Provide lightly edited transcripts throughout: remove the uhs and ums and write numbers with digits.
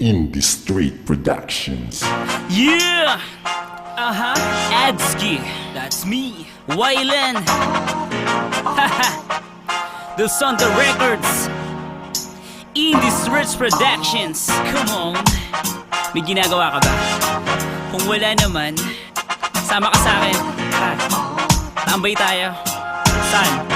Indie Street Productions. Yeah! Adski, that's me. Wylan. Those on the records. Indie Street Productions. Come on. May ginagawa ka ba? Kung wala naman, sama ka sa akin. Tambay tayo. Saan?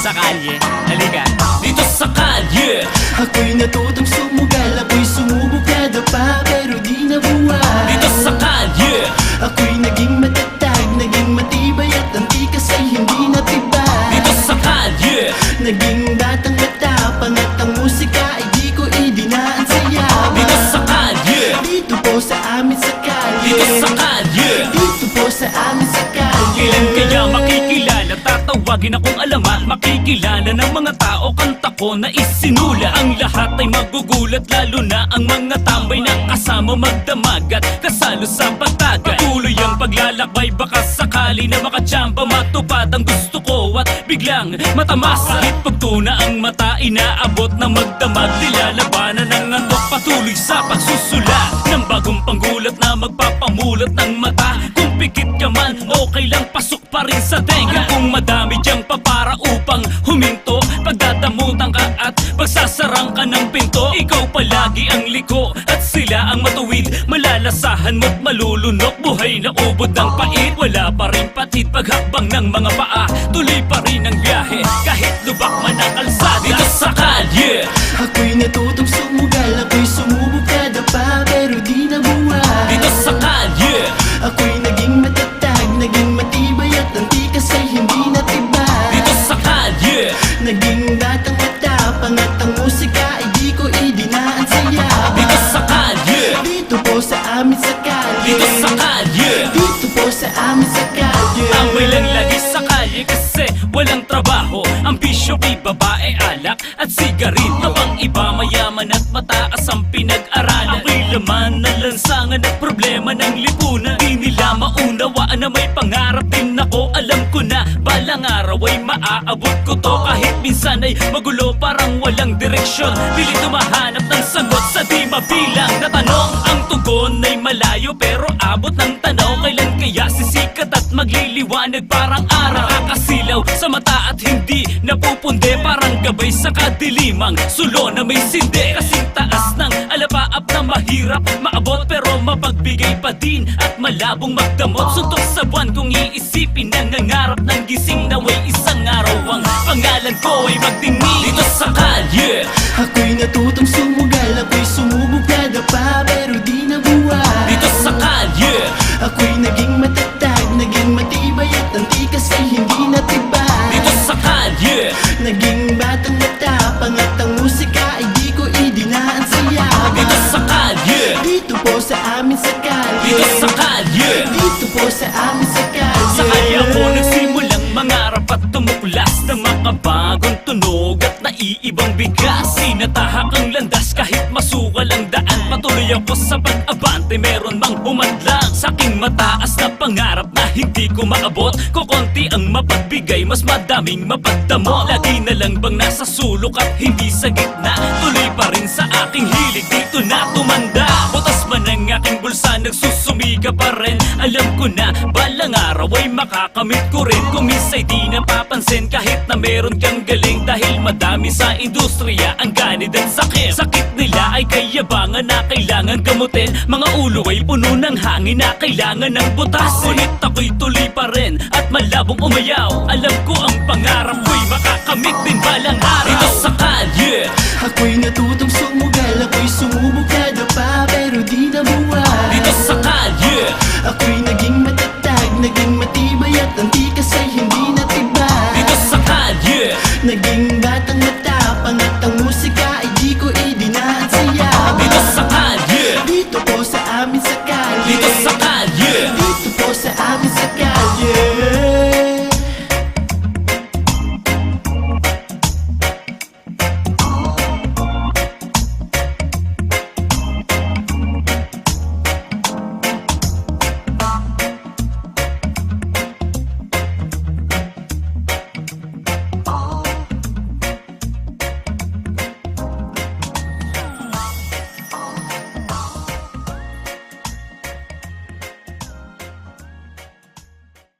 Sa kalye. Halika. Dito sa kalye. Ako'y natutong sumugal, ako'y sumubok kada pa, pero di nabuhay. Dito sa kalye. Ako'y naging matatag, naging matibay, at ang tikas ay hindi natibay. Dito sa kalye. Naging batang matapang, at ang musika ay di ko idinaan sa yaman. Dito sa kalye. Dito po sa amin sa kalye. Dito sa kalye. Dito po sa amin sa kalye. Kailan kaya makikilala? Tatawagin akong alamat. Makikilala ng mga tao, kanta ko na isinula. Ang lahat ay magugulat, lalo na ang mga tambay na kasama magdamag at kasalo sa pagtagat. Patuloy ang paglalakbay, baka sakali na makachamba, matupad ang gusto ko at biglang matamasa. Kahit pagtuna ang mata, inaabot na magdamag, nilalabanan ng antok. Patuloy sa pagsusulat ng bagong panggulat na magpapamulat ng mata. Kung pikit ka man, okay lang, pasok pa rin sa tenga. Kung madami diyang papara upang huminto, pagdadamutan ka at pagsasarang ka ng pinto. Ikaw palagi ang liko at sila ang matuwid. Malalasahan mo't malulunok, buhay na ubod ng pait. Wala pa rin patid paghakbang ng mga paa. Tuloy pa rin ang biyahe kahit lubak man ang kalsada. Dito sa kalye. Ako'y natutong sumugal, ako'y sumubok kada pa, pero di nabuhay. Dito sa kalye. Ako'y naging matatag, naging matibay, at ang tikas ay hindi natibay. Dito sa kalye. Naging batang matapang, at ang musika ay di ko idinaan sa yaman. Dito sa kalye. Dito po sa amin sa kalye. Dito sa kalye. Dito po sa amin sa kalye. Tambay lang lagi sa kalye kasi walang trabaho. Ang bisyo kay babae, alak at sigarilyo. Ang iba mayaman at mataas ang pinag-aralan. Ako'y laman ng lansangan at problema ng lipunan. Di nila maunawaan na may pangarap din ako. Alam ko na balang araw ay maaabot ko to. Kahit minsan ay magulo, parang walang direksyon. Pilit tumahanap ng sagot sa di mabilang na tanong. Ang tugon ay malayo pero abot ng tanaw. Kailan kaya sisikat at magliliwanag parang araw? Kakasilaw sa mata at hindi napupunde, parang gabay sa kadilimang sulo na may sinde. Kasing taas ng alapaap na mahirap maabot, pero mapagbigay pa din at malabong magdamot. Suntok sa buwan kung iisipin, nangangarap ng gising na way isang araw ang pangalan ko ay magtingin. Dito sa kalye. Ako'y natutong sumugal, ako'y sumubok kada pa, pero di nabuhay. Dito sa kalye. Ako'y naging matatag, naging matibay, at ang tikas ay hindi natibay. Dito sa kalye. Naging batang matapang, at ang musika ay di ko idinaan sa yaman. Dito sa kalye. Dito po sa amin sa kalye. Dito sa kalye. Dito po sa amin sa kalye. Sa kalye ako nagsimulang mangarap at tumuklas ng makabagong tunog at naiibang bigas. Sinatahak ang landas kahit masukal ang daan. Patuloy ako sa pag-abante, meron mang humadlang sa aking mataas na pangarap na hindi ko maabot. Kukunti ang mapagbigay, mas madaming mapagdamo. Lagi na lang bang nasa sulok at hindi sa gitna? Tuloy pa rin sa aking hilig, dito na tumanda. Butas man ang aking bulsa, nagsusumika pa rin. Alam ko na balang araw ay makakamit ko rin. Kung minsa'y di napapansin kahit na meron kang galing, dahil madami sa industriya ang ganid at sakit. Sakit nila ay kayabangan na kailangan gamutin. Mga ulo ay puno ng hangin na kailangan ng butas. Ngunit ako'y tuloy pa rin at malabong umayaw. Alam ko ang pangarap ko'y makakamit din balang araw. Dito sa kalye. Ako'y natutong